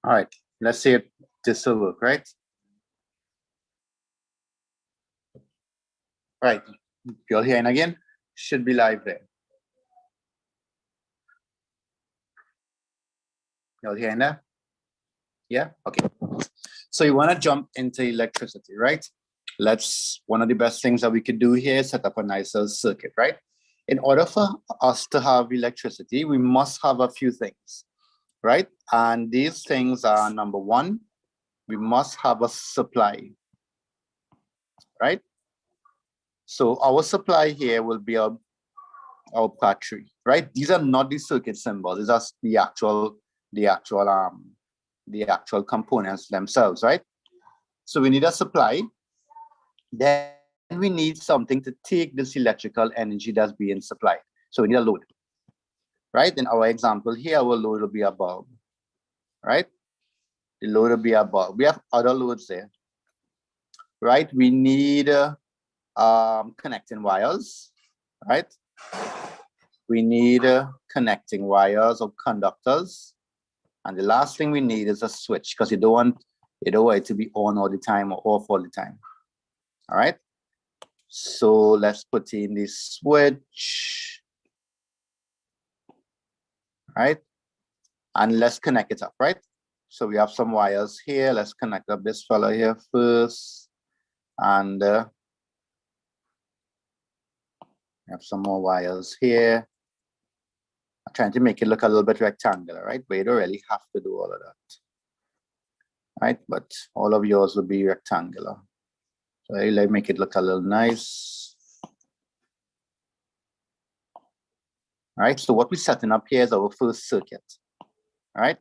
All right, let's see if this will work, right? Right, you're hearing again, should be live there. You're hearing that? Yeah, okay. So you want to jump into electricity, right? One of the best things that we could do here is set up a nice little circuit, right? In order for us to have electricity, we must have a few things, right? And these things are, number one, we must have a supply, right? So our supply here will be our battery, right? These are not the circuit symbols. These are the actual components themselves, right? So we need a supply. Then we need something to take this electrical energy that's being supplied. So we need a load, right? In our example here, our load will be a bulb, right? The load will be a bulb. We have other loads there, right? We need connecting wires, right? We need connecting wires or conductors. And the last thing we need is a switch, because you don't want it to be on all the time or off all the time. All right. So let's put in the switch. Right. And let's connect it up, right? So we have some wires here. Let's connect up this fellow here first. And have some more wires here. I'm trying to make it look a little bit rectangular, right? But you don't really have to do all of that. Right? But all of yours will be rectangular. So let's make it look a little nice. All right, so what we're setting up here is our first circuit. All right.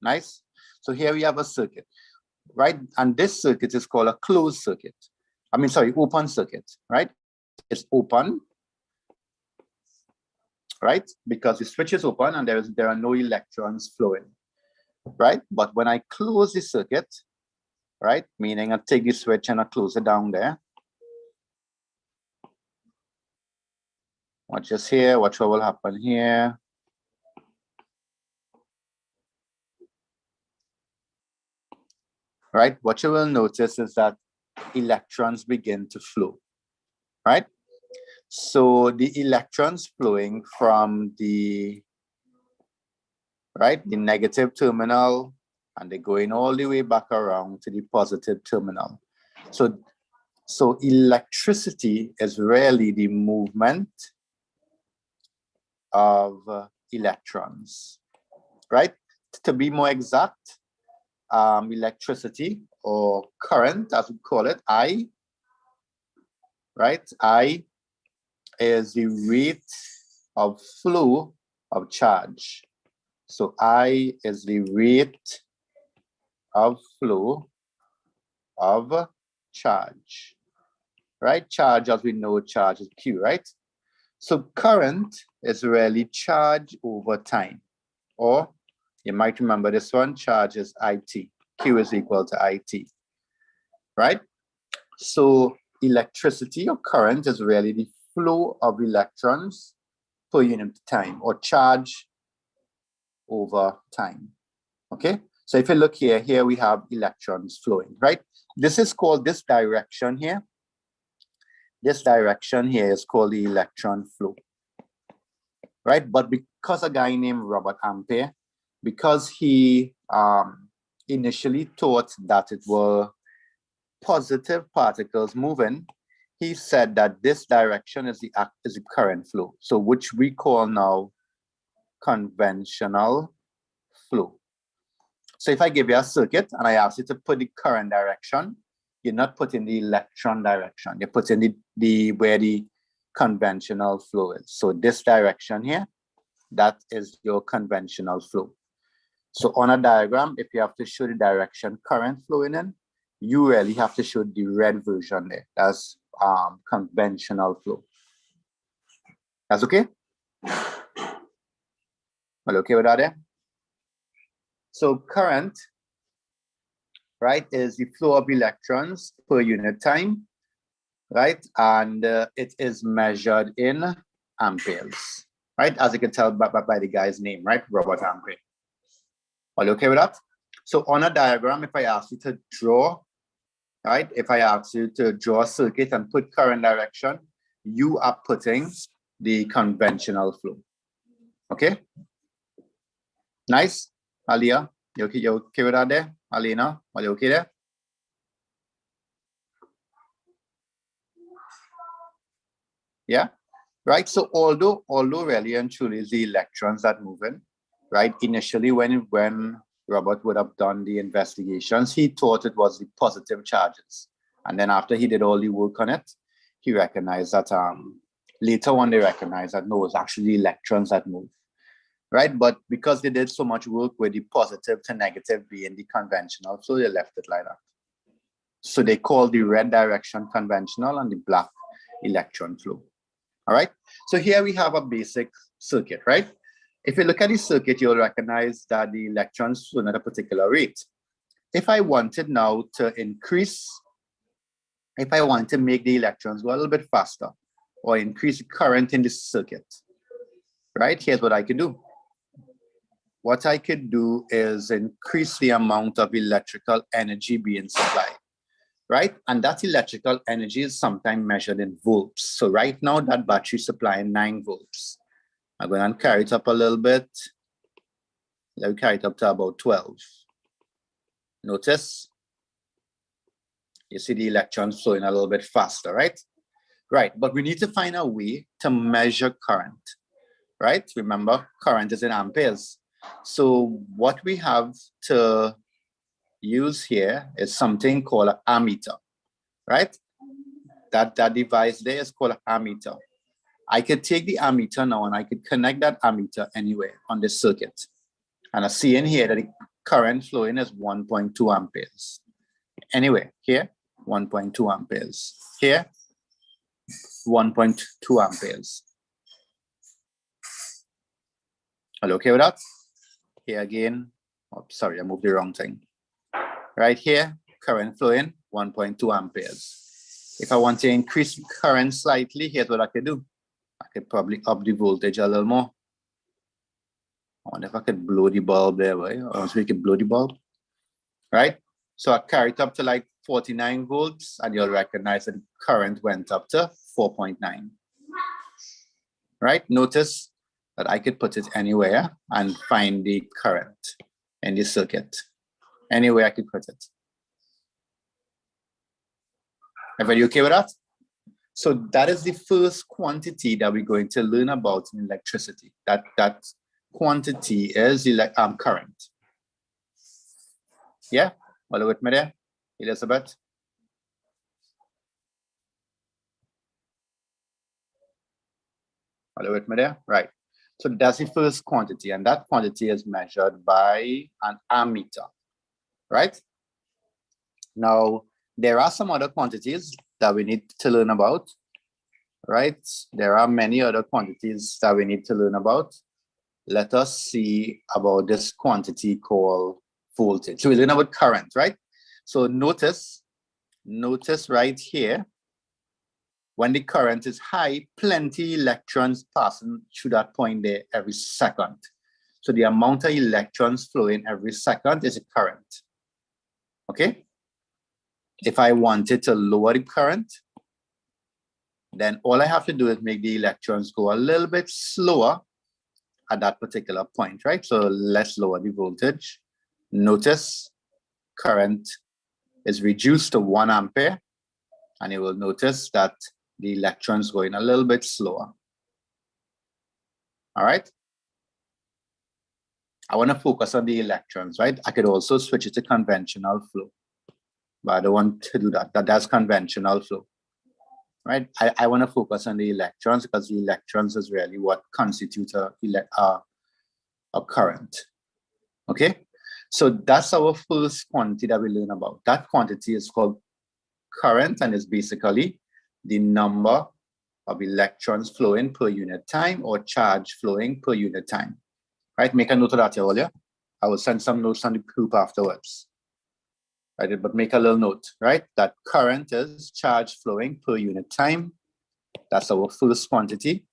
Nice. So here we have a circuit, right? And this circuit is called a closed circuit. I mean, sorry, open circuit, right? It's open, right? Because the switch is open and there are no electrons flowing, right? But when I close the circuit, right, meaning I take the switch and I close it down there. Watch this here, watch what will happen here. Right, what you will notice is that electrons begin to flow, right? So the electrons flowing from the negative terminal, and they're going all the way back around to the positive terminal. So electricity is really the movement of electrons, right? To be more exact, electricity or current, as we call it, I, right? I is the rate of flow of charge. So I is the rate of flow of charge, right? Charge, as we know, charge is Q, right? So current is really charge over time, or you might remember this one, charge is IT. Q is equal to IT, right? So electricity or current is really the flow of electrons per unit of time, or charge over time, okay? So if you look here we have electrons flowing, right? This is called, this direction here is called the electron flow, right? But because a guy named Robert Ampere, because he initially thought that it were positive particles moving, he said that this direction is the current flow, so which we call now conventional flow. So if I give you a circuit and I ask you to put the current direction, you're not putting the electron direction, you're putting the where the conventional flow is. So this direction here, that is your conventional flow. So on a diagram, if you have to show the direction current flowing in, you really have to show the red version there. That's conventional flow. That's okay? Well, okay with that there? So current, right, is the flow of electrons per unit time, right? And it is measured in amperes, right? As you can tell by the guy's name, right? Robert Ampere. Are you okay with that? So on a diagram, if I ask you to draw, right? If I ask you to draw a circuit and put current direction, you are putting the conventional flow. Okay? Nice. Alia, you okay with that there? Alina, are you okay there? Yeah? Right? So although really and truly is the electrons that move in, right? Initially, when Robert would have done the investigations, he thought it was the positive charges. And then after he did all the work on it, he recognized that later on they recognized that no, it's actually the electrons that move. Right? But because they did so much work with the positive to negative being the conventional, so they left it like that. So they call the red direction conventional and the black electron flow. All right. So here we have a basic circuit, right? If you look at the circuit, you'll recognize that the electrons flow at a particular rate. If I wanted now to increase, if I want to make the electrons go a little bit faster or increase the current in this circuit, right? Here's what I could do. What I could do is increase the amount of electrical energy being supplied, right? And that electrical energy is sometimes measured in volts. So right now that battery is supplying 9 volts. I'm going to carry it up a little bit. Let me carry it up to about 12. Notice, you see the electrons flowing a little bit faster, right? Right, but we need to find a way to measure current, right? Remember, current is in amperes. So what we have to use here is something called an ammeter, right? That device there is called an ammeter. I could take the ammeter now and I could connect that ammeter anywhere on this circuit. And I see in here that the current flowing is 1.2 amperes. Anyway, here, 1.2 amperes. Here, 1.2 amperes. Are you okay with that? Here again, oh, sorry, I moved the wrong thing. Right here, current flowing, 1.2 amperes. If I want to increase the current slightly, here's what I could do. I could probably up the voltage a little more. I wonder if I could blow the bulb there, right? Or else we could blow the bulb, right? So I carry it up to like 49 volts, and you'll recognize that the current went up to 4.9. Right? Notice that I could put it anywhere and find the current in the circuit. Anywhere I could put it. Everybody okay with that? So that is the first quantity that we're going to learn about in electricity. That quantity is current. Yeah? All with me there, Elizabeth? All with me there? Right. So that's the first quantity, and that quantity is measured by an ammeter, right? Now, there are some other quantities that we need to learn about, right? There are many other quantities that we need to learn about. Let us see about this quantity called voltage. So we learn about current, right? So notice right here, when the current is high, plenty electrons passing through that point there every second. So the amount of electrons flowing every second is a current. Okay? If I wanted to lower the current, then all I have to do is make the electrons go a little bit slower at that particular point, right? So let's lower the voltage. Notice current is reduced to 1 ampere, and you will notice that the electrons going a little bit slower. All right? I want to focus on the electrons, right? I could also switch it to conventional flow, but I don't want to do that. That's conventional flow, right? I want to focus on the electrons because the electrons is really what constitutes a current. Okay? So that's our first quantity that we learn about. That quantity is called current, and is basically the number of electrons flowing per unit time or charge flowing per unit time. Right? Make a note of that earlier. I will send some notes on the group afterwards. Right? But make a little note, right? That current is charge flowing per unit time. That's our first quantity.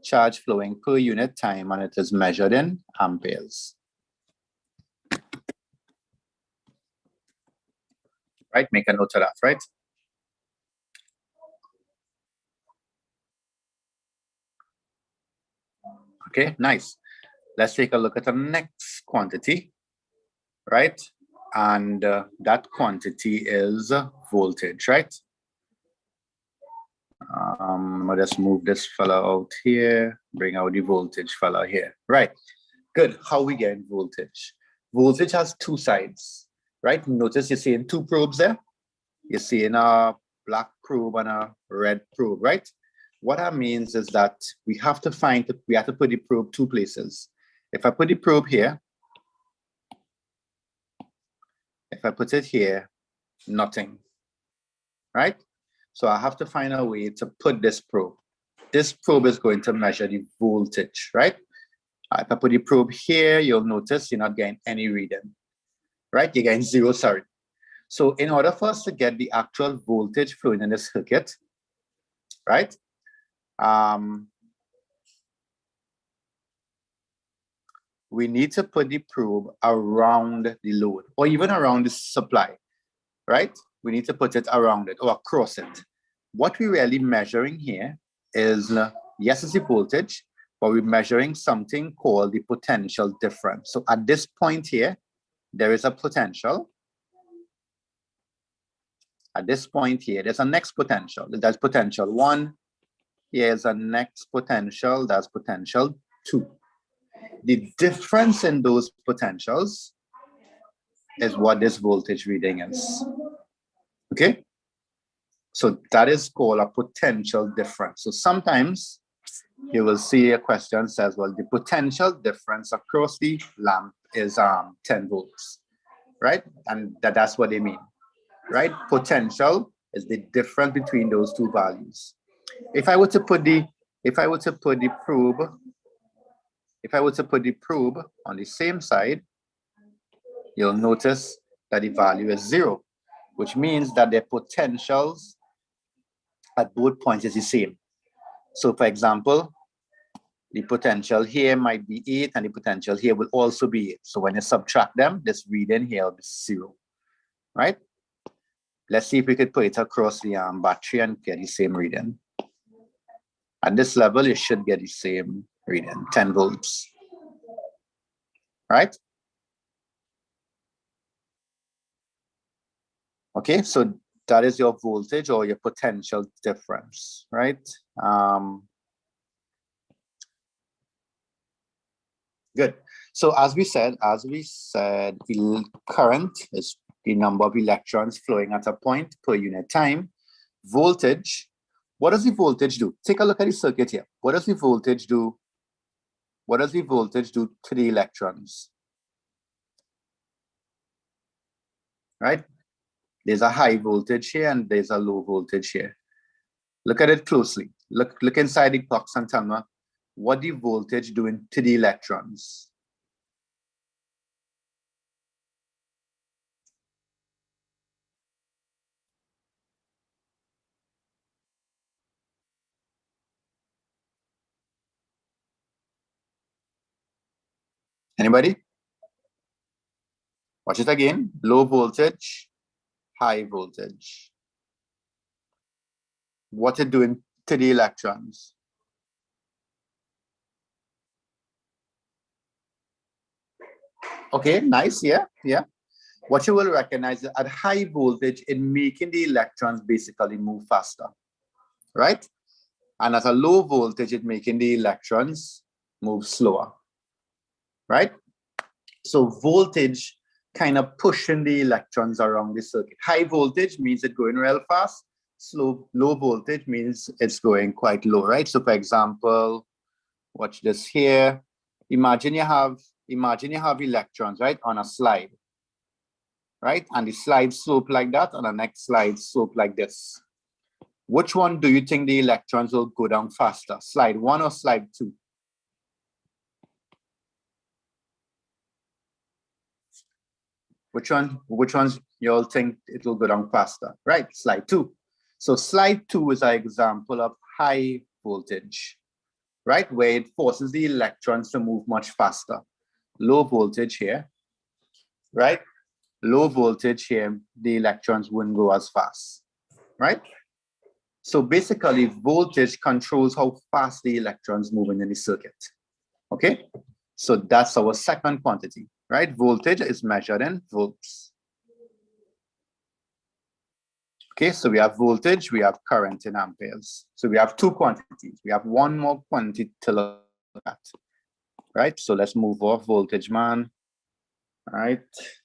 charge flowing per unit time, and it is measured in amperes. Right, make a note of that, right? Okay, nice. Let's take a look at the next quantity, right? And that quantity is voltage, right? I'll just move this fella out here, bring out the voltage fella here. Right, good. How we get voltage? Voltage has two sides, right? Notice you're seeing two probes there. You're seeing a black probe and a red probe, right? What that means is that we have to put the probe two places. If I put the probe here, if I put it here, nothing, right? So I have to find a way to put this probe. This probe is going to measure the voltage, right? If I put the probe here, you'll notice you're not getting any reading, right? You're getting zero, sorry. So in order for us to get the actual voltage flowing in this circuit, right? We need to put the probe around the load or even around the supply, right? We need to put it around it or across it. What we're really measuring here is, yes, it's the voltage, but we're measuring something called the potential difference. So at this point here, there is a potential. At this point here, there's a next potential. That's potential 1. Here's a next potential. That's potential 2. The difference in those potentials is what this voltage reading is. Okay? So that is called a potential difference. So sometimes you will see a question says, well, the potential difference across the lamp is 10 volts, right? And that's what they mean, right? Potential is the difference between those two values. If I were to put the probe on the same side, you'll notice that the value is 0, which means that their potentials at both points is the same. So for example, the potential here might be 8 and the potential here will also be 8. So when you subtract them, this reading here will be 0, right? Let's see if we could put it across the battery and get the same reading. At this level, you should get the same reading, 10 volts, right? Okay, so that is your voltage or your potential difference, right? Good. So as we said, the current is the number of electrons flowing at a point per unit time. Voltage, what does the voltage do? Take a look at the circuit here. What does the voltage do? What does the voltage do to the electrons? Right? There's a high voltage here and there's a low voltage here. Look at it closely. Look inside the box and tell me what the voltage doing to the electrons. Anybody? Watch it again. Low voltage, high voltage. What it doing to the electrons? Okay, nice, yeah. What you will recognize is at high voltage, it making the electrons basically move faster, right? And at a low voltage, it making the electrons move slower, right? So voltage kind of pushing the electrons around the circuit. High voltage means it's going real fast. Low voltage means it's going quite low, right? So for example, watch this here. Imagine you have electrons, right, on a slide, right? And the slide slope like that, and the next slide slope like this. Which one do you think the electrons will go down faster? Slide 1 or slide 2? Which ones you all think it will go down faster? Right, slide 2. So slide 2 is an example of high voltage, right? Where it forces the electrons to move much faster. Low voltage here, right? Low voltage here, the electrons wouldn't go as fast, right? So basically, voltage controls how fast the electrons move in the circuit, okay? So that's our second quantity, right? Voltage is measured in volts. Okay, so we have voltage, we have current in amperes. So we have two quantities. We have one more quantity to look at, right? So let's move off voltage, man. All right,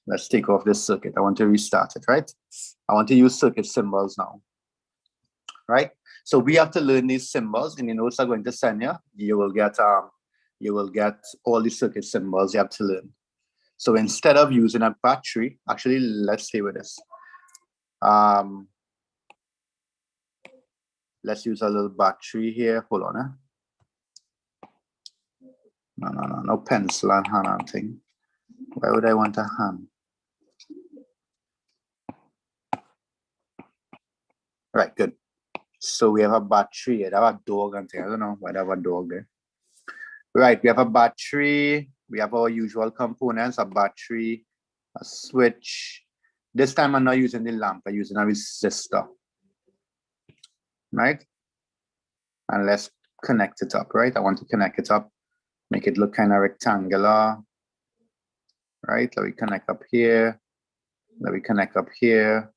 let's take off this circuit. I want to restart it, right? I want to use circuit symbols now, right? So we have to learn these symbols. In the notes I'm going to send you, you will get all the circuit symbols you have to learn. So instead of using a battery, actually, let's stay with this. Let's use a little battery here. Hold on. No pencil and hand and thing. Why would I want a hand? Right, good. So we have a battery here. I have a dog and thing. I don't know why I have a dog there. Right, we have a battery. We have our usual components, a battery, a switch. This time I'm not using the lamp, I'm using a resistor. Right? And let's connect it up, right? I want to connect it up, make it look kind of rectangular. Right? Let me connect up here. Let me connect up here.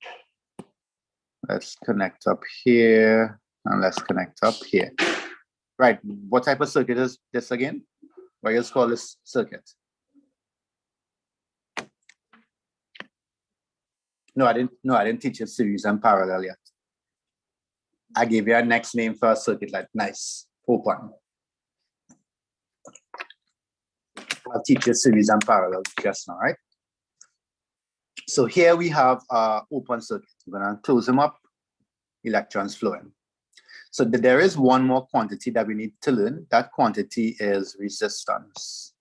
Let's connect up here. And let's connect up here. Right. What type of circuit is this again? What do you call this circuit? No, I didn't teach you series and parallel yet. I gave you a next name for a circuit, like nice, open. I'll teach you series and parallel just now, right? So here we have open circuit. We're gonna close them up, electrons flowing. So there is one more quantity that we need to learn. That quantity is resistance,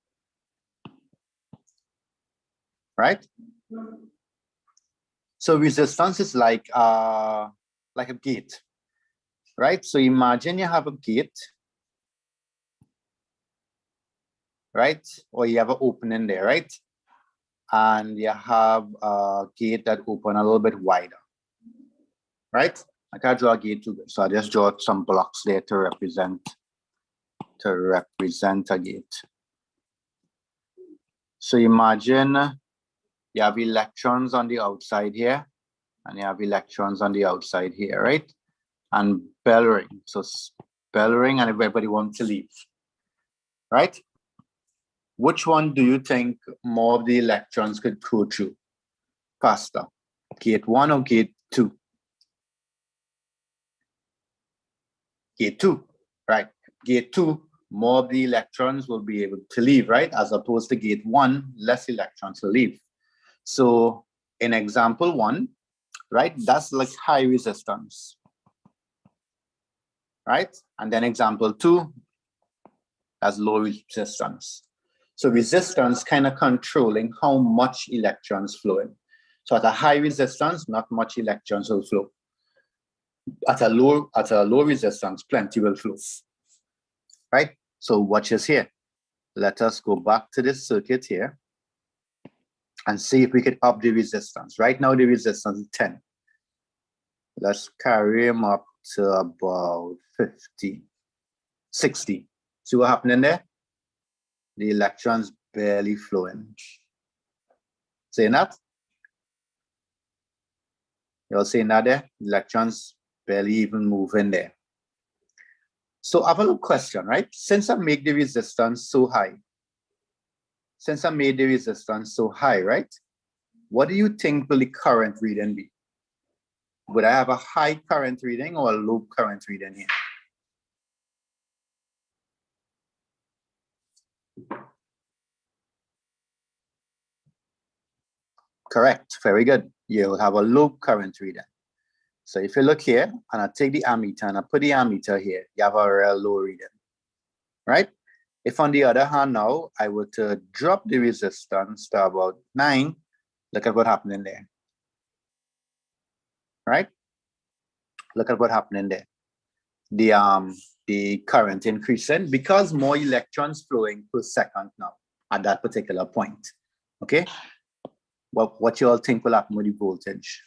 right? So resistance is like a gate, right? So imagine you have a gate, right? Or you have an opening there, right? And you have a gate that open a little bit wider, right? I can't draw a gate too good, so I just draw some blocks there to represent a gate. So imagine you have electrons on the outside here, and you have electrons on the outside here, right? And bell ring. So bell ring, and everybody wants to leave, right? Which one do you think more of the electrons could go through faster? Gate 1 or gate 2? Gate 2, right? Gate 2, more of the electrons will be able to leave, right? As opposed to gate 1, less electrons will leave. So in example 1, right, that's like high resistance, right? And then example 2, that's low resistance. So resistance kind of controlling how much electrons flow in. So at a high resistance, not much electrons will flow. At a low resistance, plenty will flow, right? So watch this here. Let us go back to this circuit here and see if we can up the resistance. Right now, the resistance is 10. Let's carry them up to about 50, 60. See what happening there? The electrons barely flowing. Saying that? You're saying that there? Electrons barely even moving there. So I have a little question, right? Since I make the resistance so high, right? What do you think will the current reading be? Would I have a high current reading or a low current reading here? Correct, very good. You'll have a low current reading. So if you look here, and I take the ammeter and I put the ammeter here, you have a real low reading, right? If on the other hand now, I were to drop the resistance to about 9, look at what happened in there, right? Look at what happened in there. the current increasing because more electrons flowing per second now at that particular point. Okay, what you all think will happen with the voltage?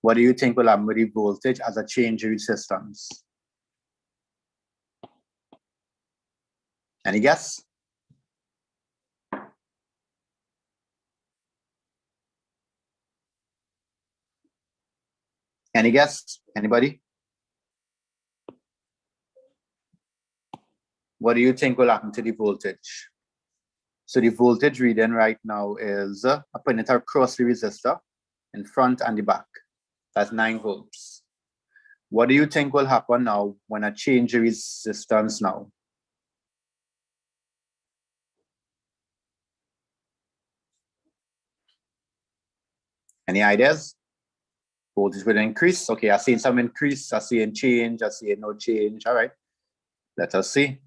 What do you think will happen with the voltage as a change in resistance? Any guess? Any guess? Anybody? What do you think will happen to the voltage? So the voltage reading right now is I'm putting it across the resistor in front and the back. That's 9 volts. What do you think will happen now when I change the resistance now? Any ideas? Voltage will increase. Okay, I see some increase, I see a change, I see no change. All right, let us see.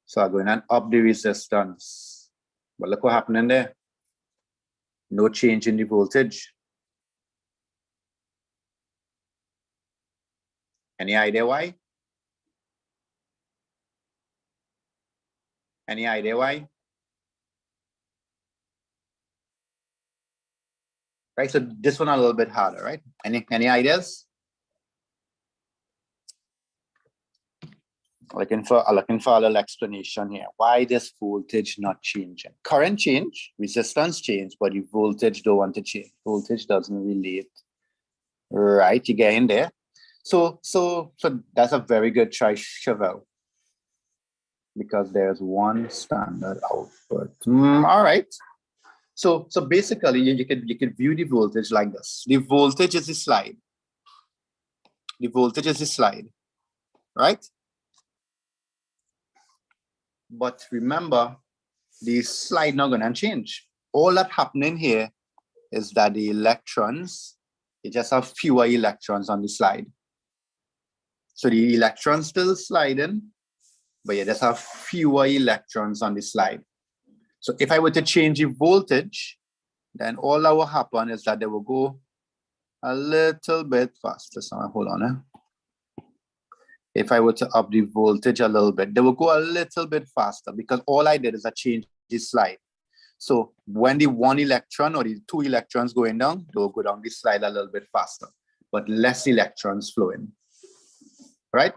So I'm going to up the resistance. But look what happened in there. No change in the voltage. Any idea why? Any idea why? Right, so this one a little bit harder, right? Any ideas? Looking for a little explanation here. Why this voltage not changing? Current change, resistance change, but the voltage don't want to change. Voltage doesn't relate. Right, you get in there. So that's a very good try, Chevelle. Because there's one standard output. All right. So basically you could view the voltage like this. The voltage is the slide. The voltage is the slide, right? But remember, the slide not gonna change. All that happening here is that the electrons, you just have fewer electrons on the slide. So the electrons still sliding, but you just have fewer electrons on the slide. So if I were to change the voltage, then all that will happen is that they will go a little bit faster. So hold on. If I were to up the voltage a little bit, they will go a little bit faster because all I did is I changed this slide. So when the 1 electron or the 2 electrons going down, they will go down this slide a little bit faster, but less electrons flowing, right?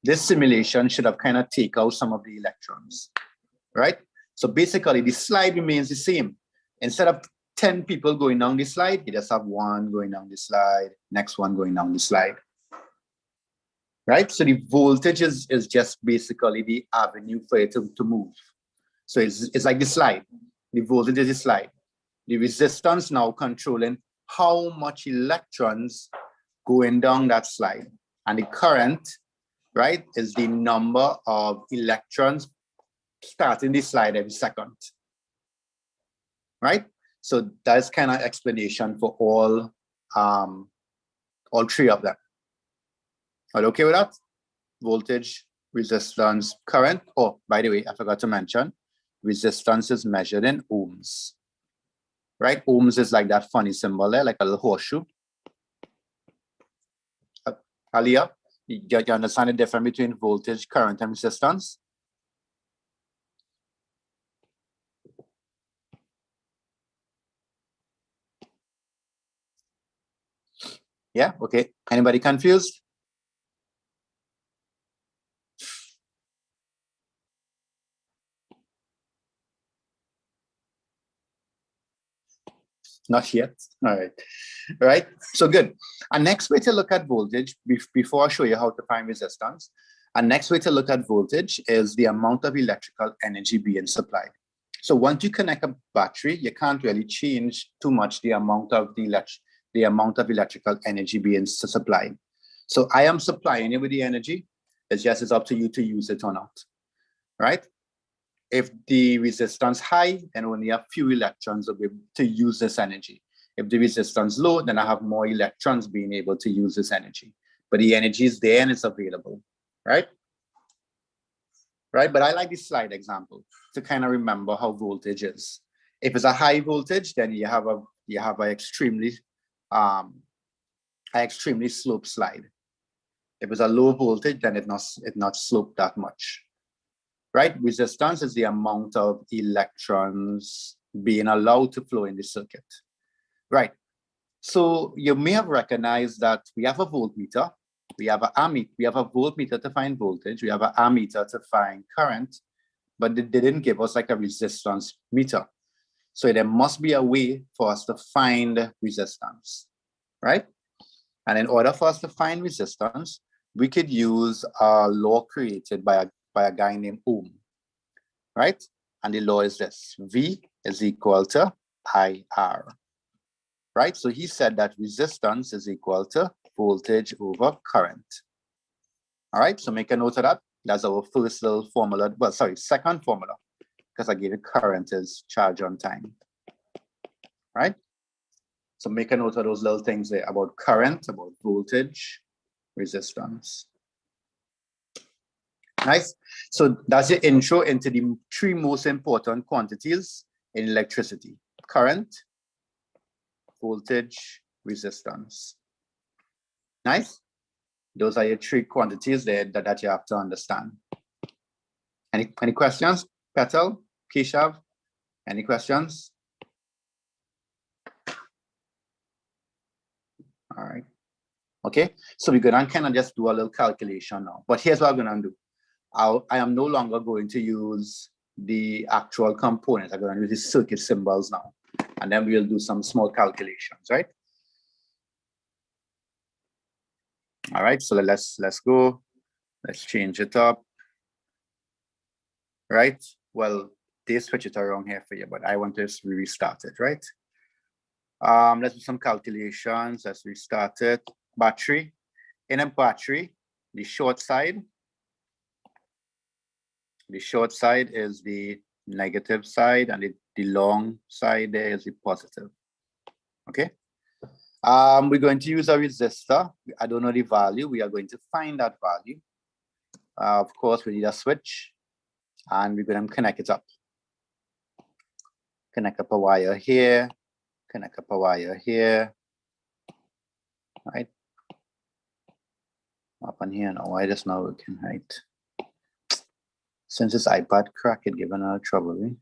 This simulation should have kind of taken out some of the electrons, right? So basically the slide remains the same. Instead of 10 people going down the slide, you just have 1 going down the slide, next one going down the slide. Right? So the voltage is just basically the avenue for it to move. So it's like the slide. The voltage is the slide. The resistance now controlling how much electrons going down that slide. And the current, right, is the number of electrons starting the slide every second. Right? So that's kind of explanation for all 3 of them. Are you okay with that? Voltage, resistance, current. Oh, by the way, I forgot to mention, resistance is measured in ohms. Right? Ohms is like that funny symbol there, like a little horseshoe. Aliyah, you understand the difference between voltage, current, and resistance? Yeah, okay. Anybody confused? Not yet. All right. All right. So good. Our next way to look at voltage, before I show you how to find resistance, our next way to look at voltage is the amount of electrical energy being supplied. So once you connect a battery, you can't really change too much the amount of electrical energy being supplied. So I am supplying you with the energy. It's up to you to use it or not. Right? If the resistance high, then only a few electrons will be able to use this energy. If the resistance low, then I have more electrons being able to use this energy. But the energy is there and it's available, right? Right, but I like this slide example to kind of remember how voltage is. If it's a high voltage, then you have a extremely an extremely sloped slide. If it's a low voltage, then it not sloped that much, right? Resistance is the amount of electrons being allowed to flow in the circuit, right? So you may have recognized that we have a voltmeter, we have a voltmeter to find voltage, we have an ammeter to find current, but they didn't give us like a resistance meter. So there must be a way for us to find resistance, right? And in order for us to find resistance, we could use a law created by a guy named Ohm, right? And the law is this: V is equal to IR, right? So he said that resistance is equal to voltage over current. All right, so make a note of that. That's our first little formula. Well, sorry, second formula, because I gave it current is charge on time, right? So make a note of those little things there about current, about voltage, resistance. Nice. So that's your intro into the three most important quantities in electricity: current, voltage, resistance. Nice. Those are your three quantities there that you have to understand. Any questions? Petal, Keshav, any questions? All right. Okay, so we're gonna kind of just do a little calculation now. But here's what I'm gonna do. I am no longer going to use the actual components. I'm gonna use the circuit symbols now. And then we'll do some small calculations, right? All right, so let's go. Let's change it up. Right? Well, they switch it around here for you, but I want to restart it, right? Let's do some calculations. Let's restart it. Battery. In a battery, the short side is the negative side, and the long side there is the positive. Okay. We're going to use a resistor. I don't know the value. We are going to find that value. Of course, we need a switch, and we're going to connect it up. Connect up a wire here. Connect up a wire here. Right. Up on here now. Why this not working right? Since this iPad crack, it given her trouble.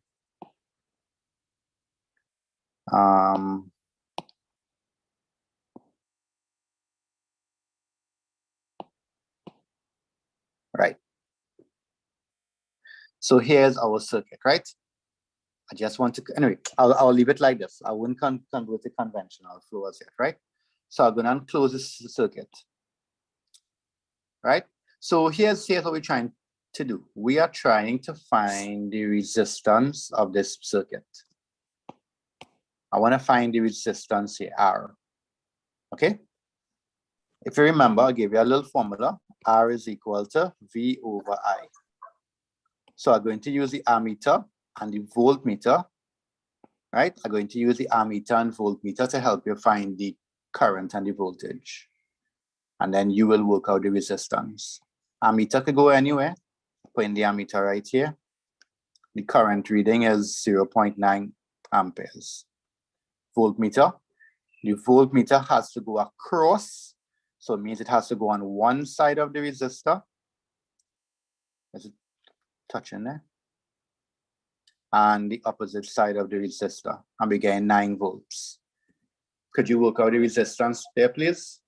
Right. So here's our circuit, right? I just want to, anyway, I'll leave it like this. I wouldn't convert the conventional flow as yet, right? So I'm gonna close this circuit, right? So here's what we're trying to do. We are trying to find the resistance of this circuit. I want to find the resistance here, R. Okay? If you remember, I gave you a little formula. R is equal to V over I. So I'm going to use the ammeter and the voltmeter, right? I'm going to use the ammeter and voltmeter to help you find the current and the voltage. And then you will work out the resistance. Ammeter could go anywhere. Put in the ammeter right here. The current reading is 0.9 amperes. Voltmeter. The voltmeter has to go across. So it means it has to go on one side of the resistor. Is it touching there? And the opposite side of the resistor. And we get 9 volts. Could you work out the resistance there, please?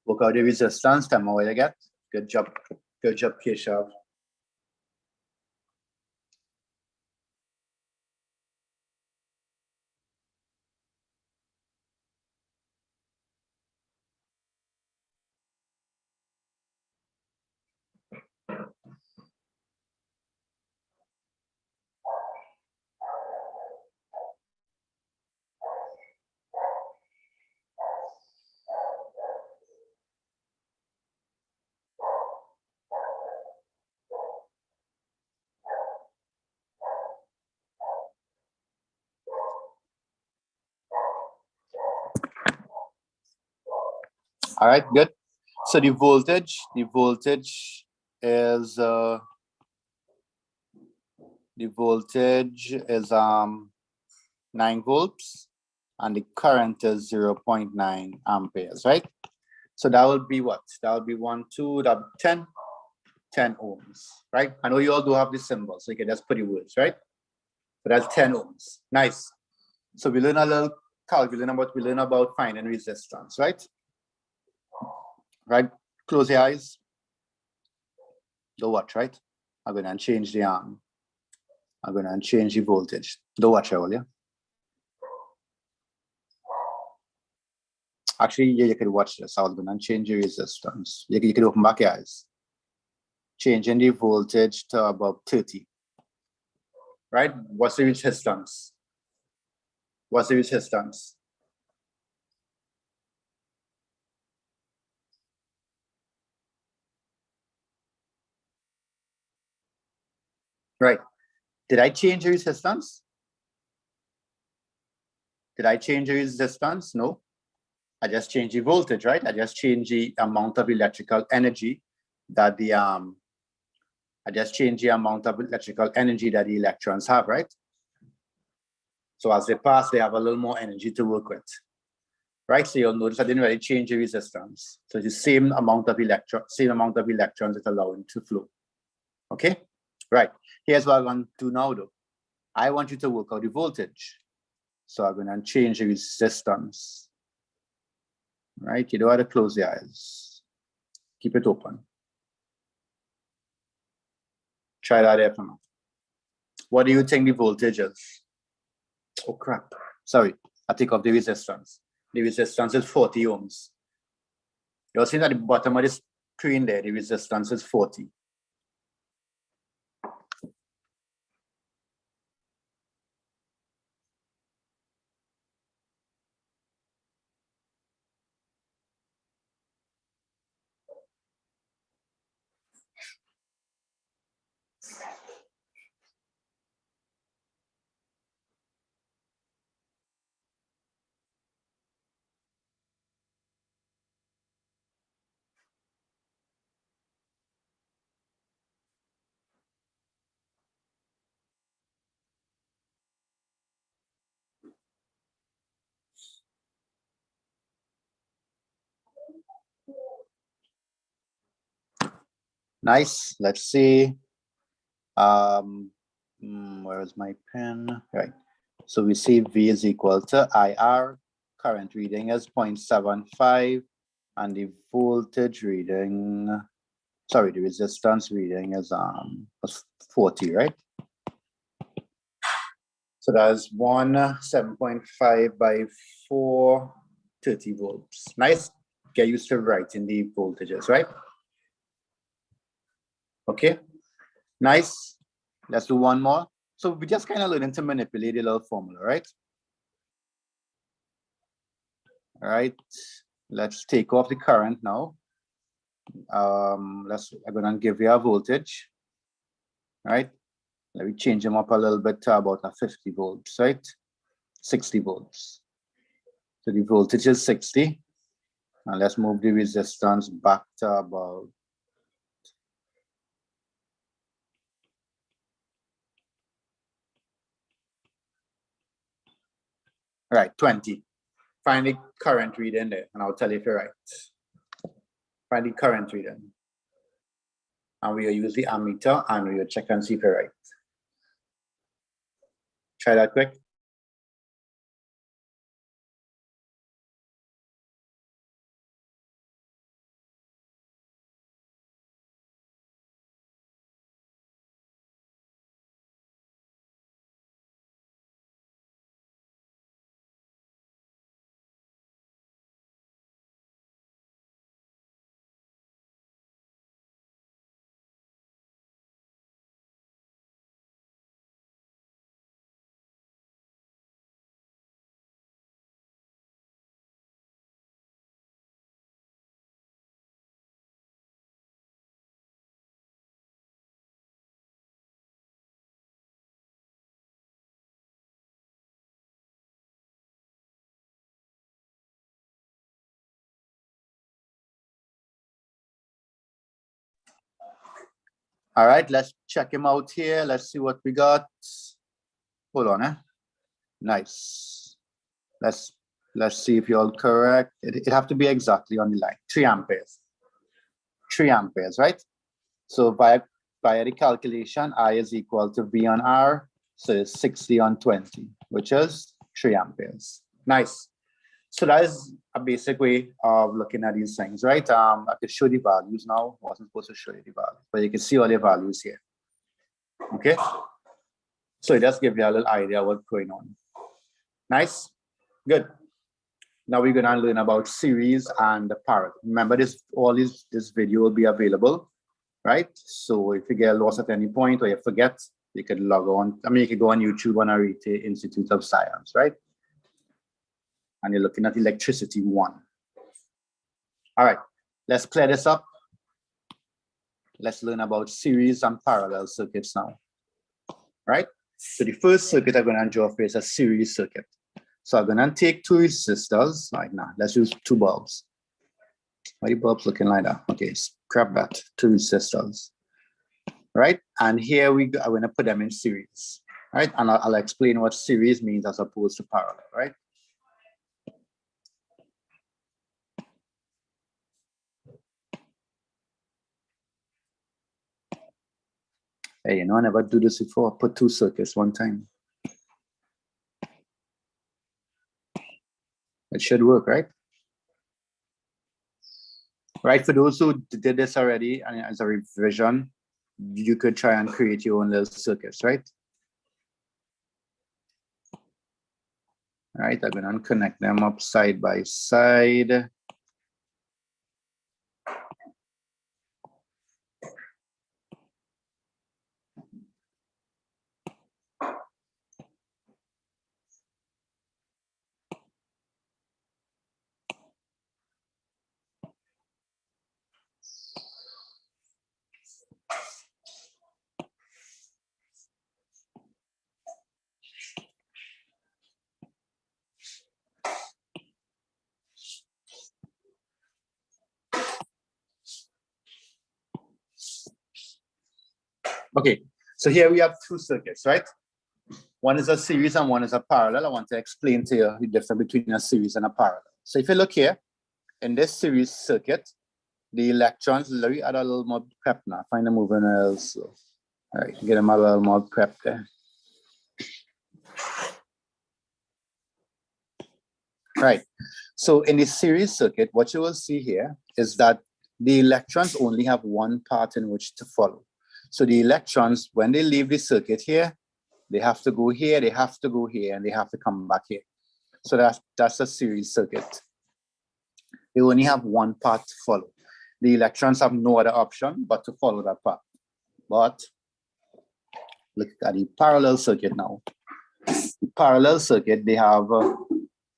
Work out the resistance, tell me what you get. Good job, Keshav. All right, good. So the voltage is the voltage is 9 volts and the current is 0.9 amperes, right? So that would be what? That would be 1, 2, that would be 10 ohms, right? I know you all do have the symbol, so you can just put the words, right? But that's 10 ohms. Nice. So we learn a little calculating about we learn about finding resistance, right? Right. Close your eyes. Don't watch, right? I'm gonna change the I'm gonna change the voltage. Don't watch all, yeah. Actually, yeah, you could watch this. I was gonna change the resistance. You could open back your eyes. Changing the voltage to about 30. Right? What's the resistance? What's the resistance? Right. Did I change the resistance? Did I change the resistance? No. I just changed the voltage, right? I just changed the amount of electrical energy that the I just changed the amount of electrical energy that the electrons have, right? So as they pass, they have a little more energy to work with, right? So you'll notice I didn't really change the resistance. So it's the same amount of electrons it's allowing to flow. Okay, right. Here's what I'm going to do now, though. I want you to work out the voltage. So I'm going to change the resistance. Right? You don't have to close the eyes. Keep it open. Try that there for now. What do you think the voltage is? Oh, crap. Sorry. I take off the resistance. The resistance is 40 ohms. You'll see at the bottom of the screen there, the resistance is 40. Nice. Let's see. Where is my pen? Right. So we see V is equal to IR. Current reading is 0.75. And the voltage reading, sorry, the resistance reading is 40, right? So that's 7.5 by 4, 30 volts. Nice. Get used to writing the voltages, right? Okay, nice. Let's do one more. So we just kind of learning to manipulate the little formula, right? All right, let's take off the current now. I'm gonna give you a voltage, right? Let me change them up a little bit to about a 50 volts, right? 60 volts. So the voltage is 60. And let's move the resistance back to about right, 20. Find the current reading there, and I'll tell you if you're right. Find the current reading. And we'll use the ammeter and we'll check and see if you're right. Try that quick. All right, let's check him out here. Let's see what we got. Hold on, Nice. Let's see if you're all correct. It have to be exactly on the line. 3 amperes. 3 amperes, right? So via the calculation, I is equal to V on R. So it's 60 on 20, which is 3 amperes. Nice. So that is a basic way of looking at these things, right? I can show the values now. I wasn't supposed to show you the values, but you can see all the values here. Okay. So it just gives you a little idea of what's going on. Nice. Good. Now we're gonna learn about series and parallel. Remember this video will be available, right? So if you get lost at any point or you forget, you could log on. I mean, you could go on YouTube on Arete Institute of Science, right? And you're looking at electricity 1. All right, let's clear this up. Let's learn about series and parallel circuits now, right? So the first circuit I'm gonna draw for is a series circuit. So I'm gonna take 2 resistors. Right now, let's use 2 bulbs. Why are the bulbs looking like that? Okay, scrap that, 2 resistors. Right, and here we go. I'm gonna put them in series, right? And I'll explain what series means as opposed to parallel, right? Hey, you know, I never do this before. Put 2 circuits one time. It should work, right? Right, for those who did this already and as a revision, you could try and create your own little circuits, right? All right, I'm gonna connect them up side by side. Okay, so here we have 2 circuits, right? One is a series and one is a parallel. I want to explain to you the difference between a series and a parallel. So if you look here, in this series circuit, the electrons, let me add a little more prep now. Find them moving else. All right, get them a little more prep there. Right, so in the series circuit, what you will see here is that the electrons only have one path in which to follow. So the electrons, when they leave the circuit here, they have to go here, they have to go here, and they have to come back here. So that's a series circuit. They only have one path to follow. The electrons have no other option but to follow that path. But look at the parallel circuit now. The parallel circuit, they have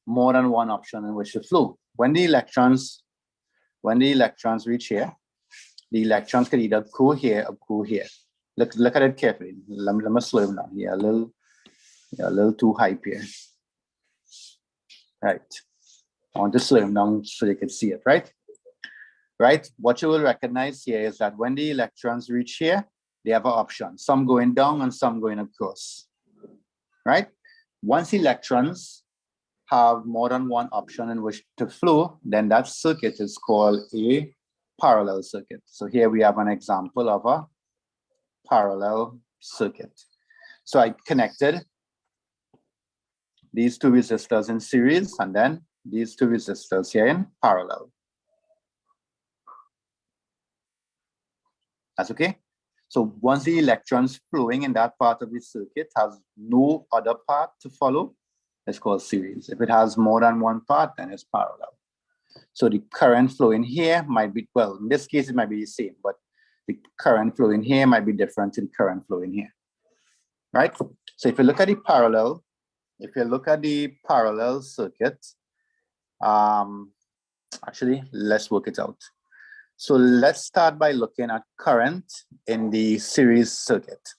more than one option in which to flow. When the electrons reach here, the electrons can either go here or go here. Look at it carefully. Let me slow them down. Yeah, a little too hype here. Right. I want to slow them down so you can see it, right? Right. What you will recognize here is that when the electrons reach here, they have an option. Some going down and some going across. Right? Once electrons have more than one option in which to flow, then that circuit is called a parallel circuit. So here we have an example of a parallel circuit. So I connected these 2 resistors in series and then these 2 resistors here in parallel. That's okay? So once the electrons flowing in that part of the circuit has no other path to follow, it's called series. If it has more than one path, then it's parallel. So the current flowing here might be, well, in this case, it might be the same, but the current flowing here might be different in current flowing here, right? So if you look at the parallel, circuit, actually, let's work it out. So let's start by looking at current in the series circuit,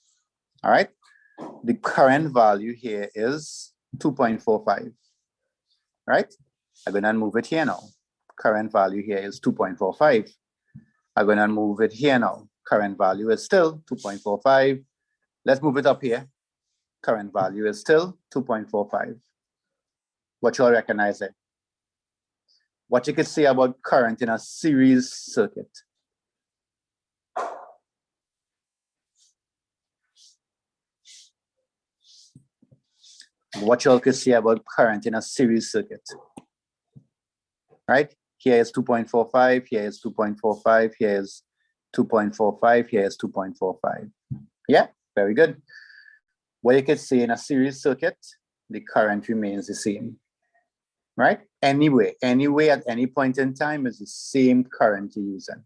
all right? The current value here is 2.45, right? I'm gonna move it here now. Current value here is 2.45. I'm gonna move it here now. Current value is still 2.45. Let's move it up here. Current value is still 2.45. What you all recognize it? What you could say about current in a series circuit? What you all could say about current in a series circuit? Right? Here is 2.45, here is 2.45, here is 2.45, here is 2.45. Yeah, very good. What you could say in a series circuit, the current remains the same. Right? Anyway, at any point in time is the same current you're using.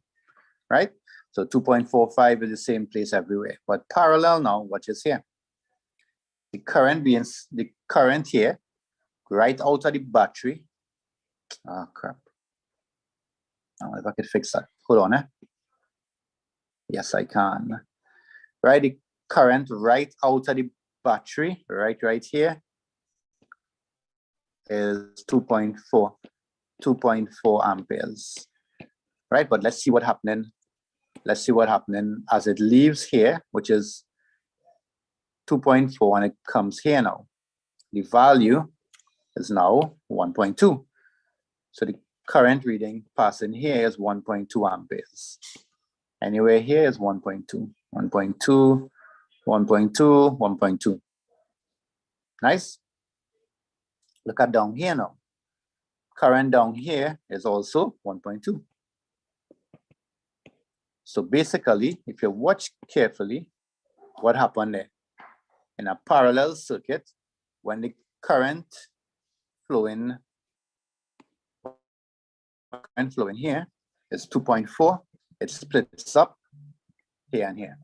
Right? So 2.45 is the same place everywhere. But parallel now, watch this here. The current here, right out of the battery. Oh crap. I don't know if I could fix that. Hold on. Yes, I can. Right, the current right out of the battery, right here, is 2.4 amperes. Right, but let's see what happening. Let's see what happening as it leaves here, which is 2.4, and it comes here now. The value is now 1.2. So the current reading passing here is 1.2 amperes. Anywhere here is 1.2, 1.2, 1.2, 1.2. Nice. Look at down here now. Current down here is also 1.2. So basically, if you watch carefully, what happened there? In a parallel circuit, when the current flowing here is 2.4, it splits up here and here.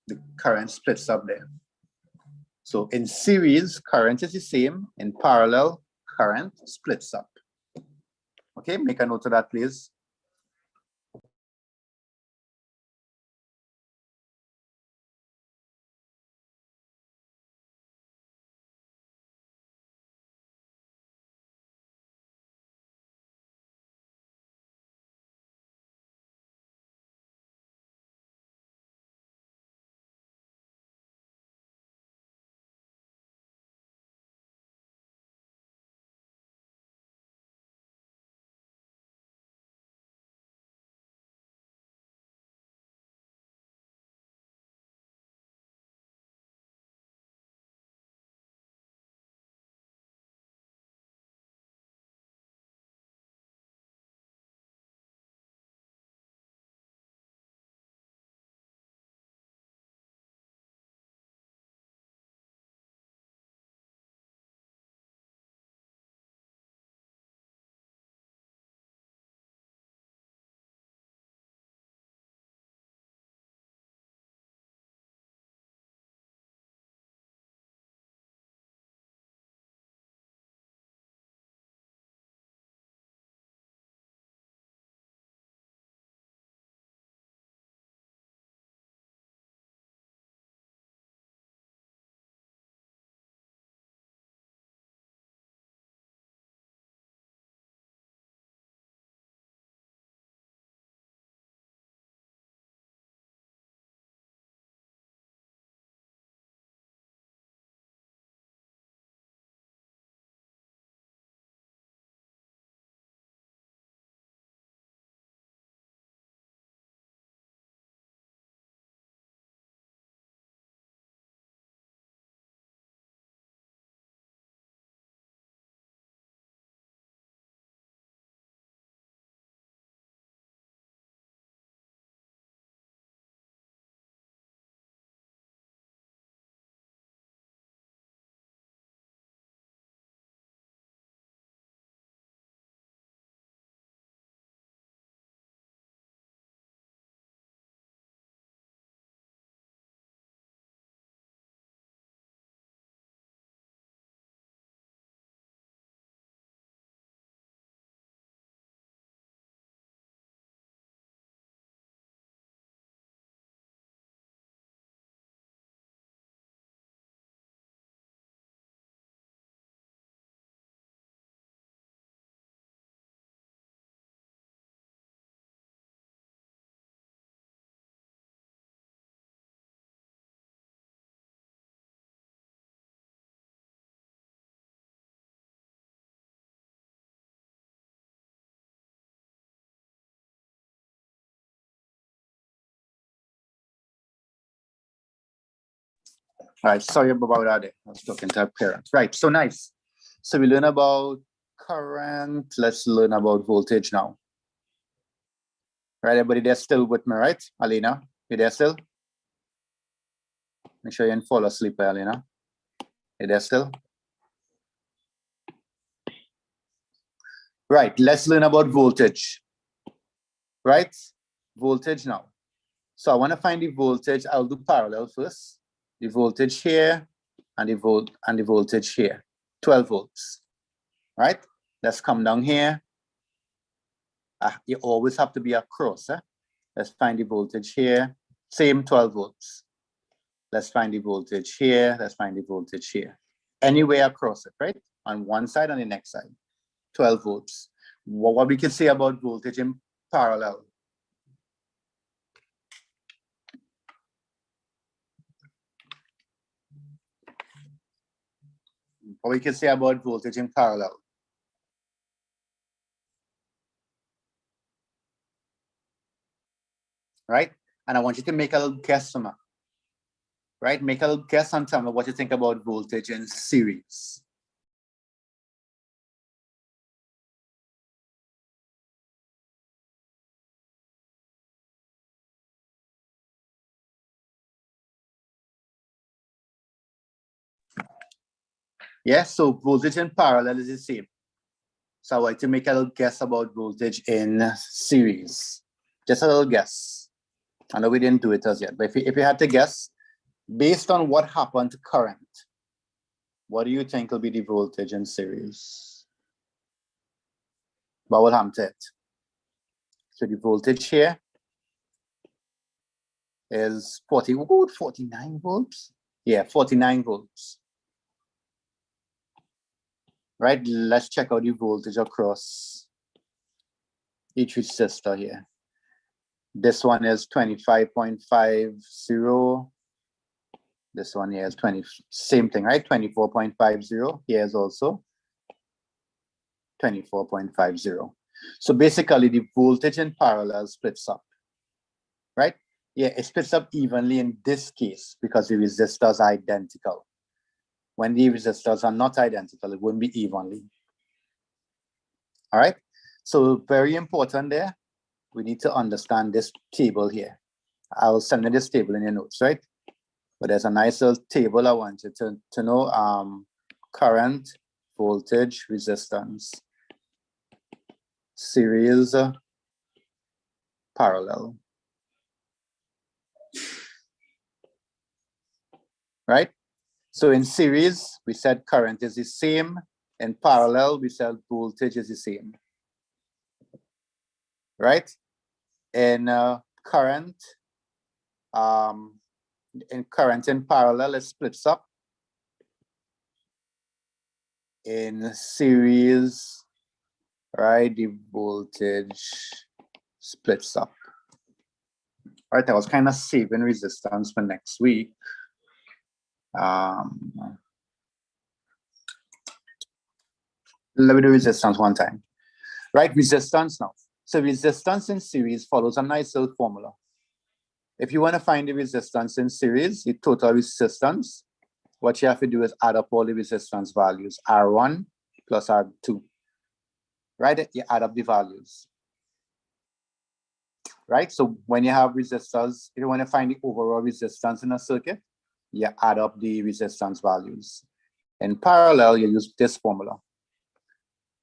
The current splits up there. So in series, current is the same. In parallel, current splits up. Okay, make a note of that, please. All right, sorry about that. I was talking to a parent. Right, so nice. So we learn about current. Let's learn about voltage now. Right, everybody there still with me, right? Alina, you there still? Make sure you didn't fall asleep, Alina. You there still? Right, let's learn about voltage. Right, voltage now. So I want to find the voltage. I'll do parallel first. The voltage here and the voltage here. 12 volts. Right? Let's come down here. You always have to be across. Let's find the voltage here. Same 12 volts. Let's find the voltage here. Let's find the voltage here. Anywhere across it, right? On one side and the next side. 12 volts. What we can say about voltage in parallel. What we can say about voltage in parallel. Right? And I want you to make a little guess from it. Right? Make a little guess and tell me what you think about voltage in series. Yes, so voltage in parallel is the same. So I want to make a little guess about voltage in series. Just a little guess. I know we didn't do it as yet, but if you had to guess, based on what happened to current, what do you think will be the voltage in series? What will happen to it? So the voltage here is 49 volts. Yeah, 49 volts. Right, let's check out the voltage across each resistor here. This one is 25.50. This one here is 20, same thing, right? 24.50. Here is also 24.50. So basically the voltage in parallel splits up, right? Yeah, it splits up evenly in this case because the resistors are identical. When the resistors are not identical, it wouldn't be evenly. All right, so very important there. We need to understand this table here. I'll send you this table in your notes, right? But there's a nice little table I want you to know. Current, voltage, resistance, series, parallel. Right? So in series, we said current is the same. In parallel, we said voltage is the same. Right? In current in parallel, it splits up. In series, right, the voltage splits up. All right, I was kind of saving resistance for next week. Let me do resistance one time. Right, resistance now. So resistance in series follows a nice little formula. If you want to find the resistance in series, the total resistance, what you have to do is add up all the resistance values, R1 plus R2. Right, you add up the values. Right, so when you have resistors, if you want to find the overall resistance in a circuit, you add up the resistance values. In parallel, you use this formula.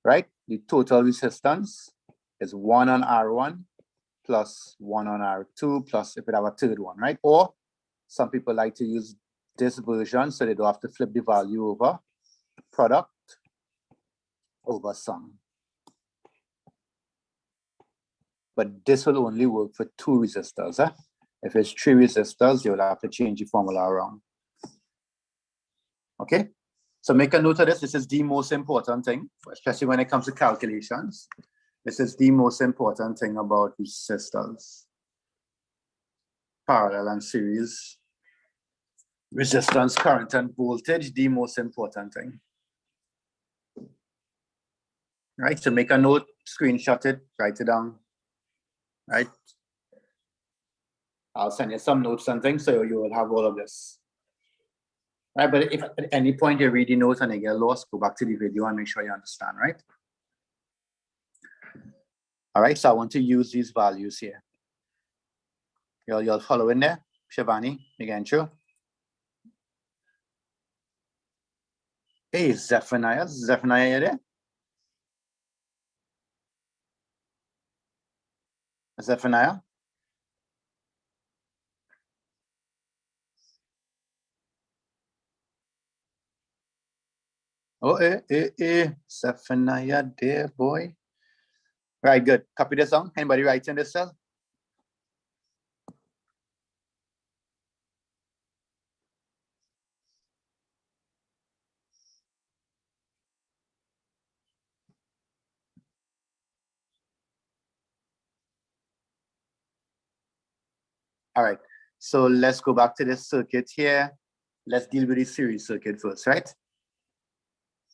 Right, the total resistance is 1 on R1 plus 1 on R2 plus if it have a third one, right? Or some people like to use this version so they don't have to flip the value over, product over sum. But this will only work for 2 resistors. If it's 3 resistors, you'll have to change the formula around. Okay, so make a note of this. This is the most important thing, especially when it comes to calculations. This is the most important thing about resistors. Parallel and series. Resistance, current, and voltage, the most important thing. Right, so make a note, screenshot it, write it down. Right? I'll send you some notes and things so you will have all of this. Right, but if at any point you read the notes and you get lost, go back to the video and make sure you understand, right? All right, so I want to use these values here. You'll follow in there, Shivani, again, true. Hey, Zephaniah, you there? Zephaniah? Oh, Zephaniah there, boy. Right, good. Copy this down. Anybody writing this cell? All right, so let's go back to this circuit here. Let's deal with the series circuit first, right?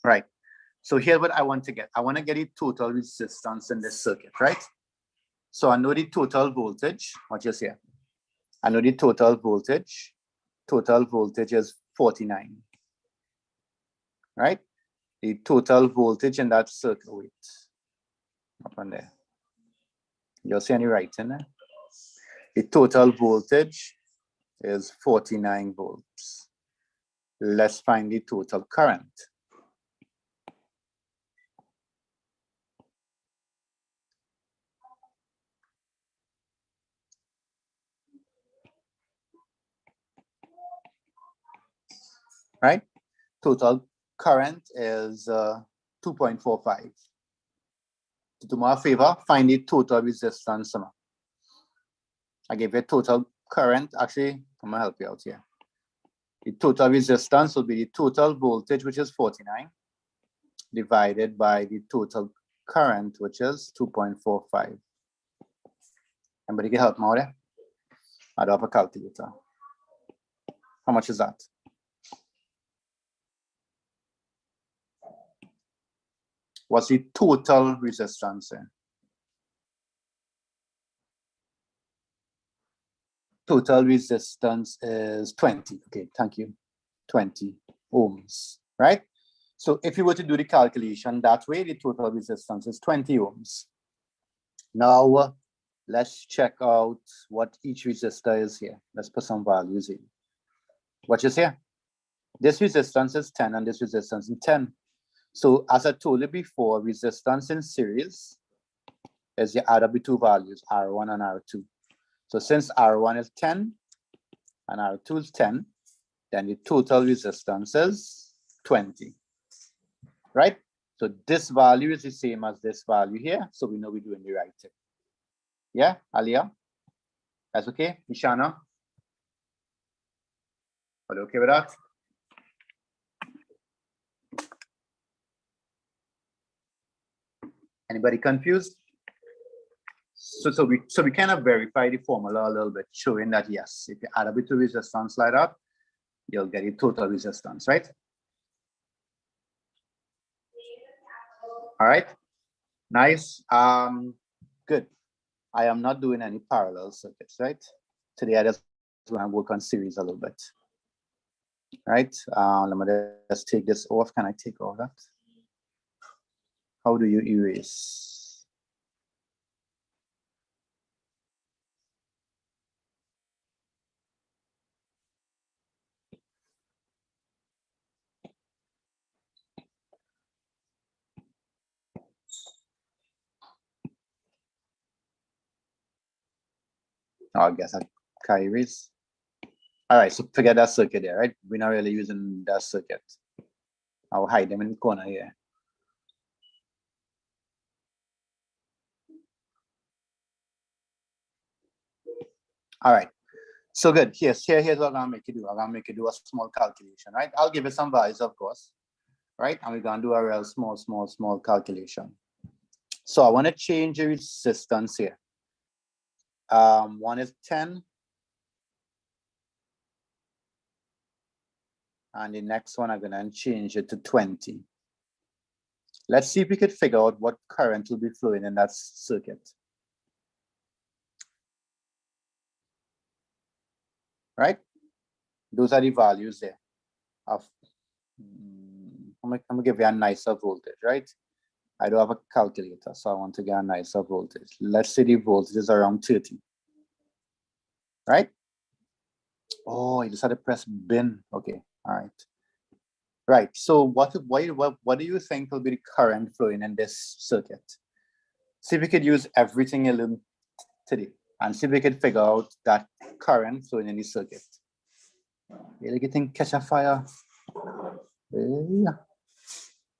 Right. So here's what I want to get. I want to get the total resistance in this circuit, right? So I know the total voltage. Watch this here. I know the total voltage. Total voltage is 49, right? The total voltage in that circuit, wait, up on there. You'll see any writing there? The total voltage is 49 volts. Let's find the total current. Right? Total current is 2.45. To do me a favor, find the total resistance. I gave you a total current. Actually, I'm gonna help you out here. The total resistance will be the total voltage, which is 49, divided by the total current, which is 2.45. Anybody can help me out there? Add up a calculator. How much is that? What's the total resistance then? Total resistance is 20. Okay, thank you. 20 ohms, right? So if you were to do the calculation that way, the total resistance is 20 ohms. Now, let's check out what each resistor is here. Let's put some values in. Watch this here. This resistance is 10 and this resistance is 10. So as I told you before, resistance in series is you add up the two values, R1 and R2. So since R1 is 10 and R2 is 10, then the total resistance is 20, right? So this value is the same as this value here. So we know we're doing the right thing. Yeah, Alia? That's okay? Ishana? Are you okay with that? Anybody confused? So we kind of verify the formula a little bit, showing that yes, if you add up the two resistance like that, you'll get the total resistance, right? All right, nice. Good. I am not doing any parallel circuits, right? Today I just want to work on series a little bit. Right? Let me just take this off. Can I take all that? How do you erase? Oh, I guess I can erase. All right, so forget that circuit there, right? We're not really using that circuit. I'll hide them in the corner here. All right, so good. Here's what I'm gonna make you do. I'm gonna make you do a small calculation, right? I'll give you some values, of course, right? And we're gonna do a real small calculation. So I want to change the resistance here. One is 10. And the next one, I'm gonna change it to 20. Let's see if we could figure out what current will be flowing in that circuit. Right? Those are the values there. of, I'm gonna give you a nicer voltage, right? I don't have a calculator, so I want to get a nicer voltage. Let's say the voltage is around 30, right? Oh, I just had to press bin. Okay, all right. Right, so what do you think will be the current flowing in this circuit? See if we could use everything you learned today and see if we could figure out that current flowing in the circuit. You like you think catch a fire? Yeah,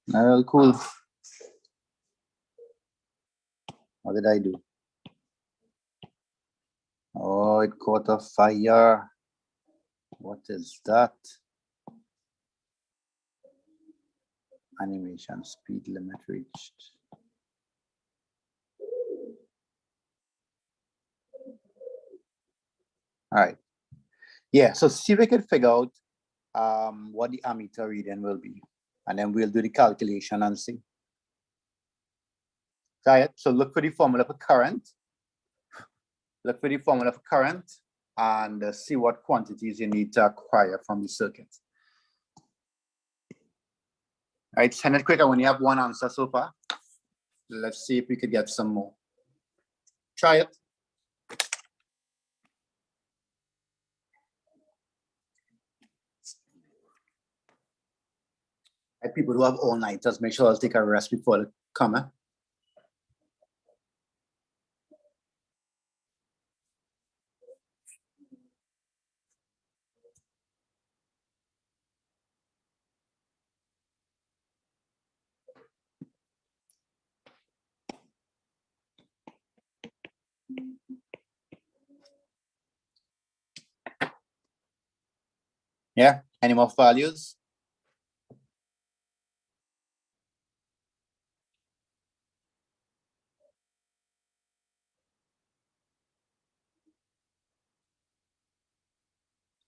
real cool. What did I do? Oh, it caught a fire. What is that? Animation speed limit reached. All right. Yeah, so see if we can figure out what the ammeter reading will be. And then we'll do the calculation and see. Right, so look for the formula for current. Look for the formula for current and see what quantities you need to acquire from the circuit. All right, send it quicker when you have one answer so far. Let's see if we could get some more. Try it. Right, people who have all nighters, make sure I'll take a rest before the comma. Yeah, any more values?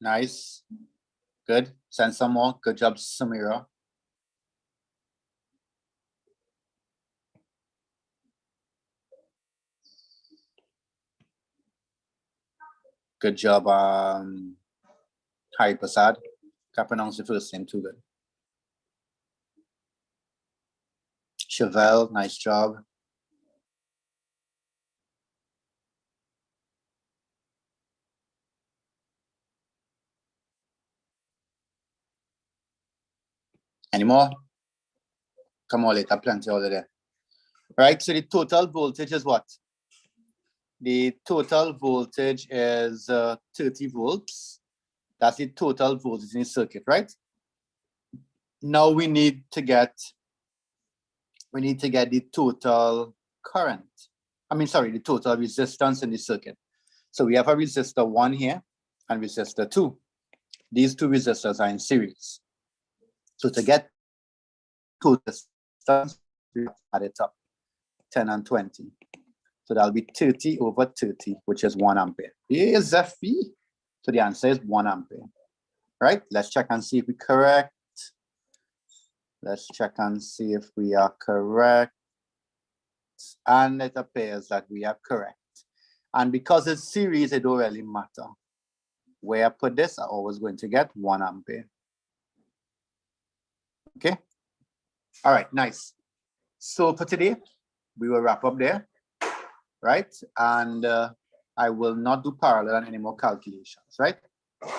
Nice, good. Send some more. Good job, Samira. Good job, Hari Prasad. Can't pronounce the first name too good. Chevelle, nice job. Any more? Come on, later, plenty over there. Right, so the total voltage is what? The total voltage is 30 volts. That's the total voltage in the circuit, right? Now we need to get the total current. I mean, sorry, the total resistance in the circuit. So we have a resistor 1 here and resistor 2. These two resistors are in series. So to get total resistance, we have to add it up, 10 and 20. So that'll be 30 over 30, which is 1 ampere. Here's a fee. So the answer is 1 ampere. Right? Let's check and see if we're correct. Let's check and see if we are correct. And it appears that we are correct. And because it's series, it don't really matter. Where I put this, I'm always going to get 1 ampere. Okay? All right, nice. So for today, we will wrap up there, right? And I will not do parallel and any more calculations, right? As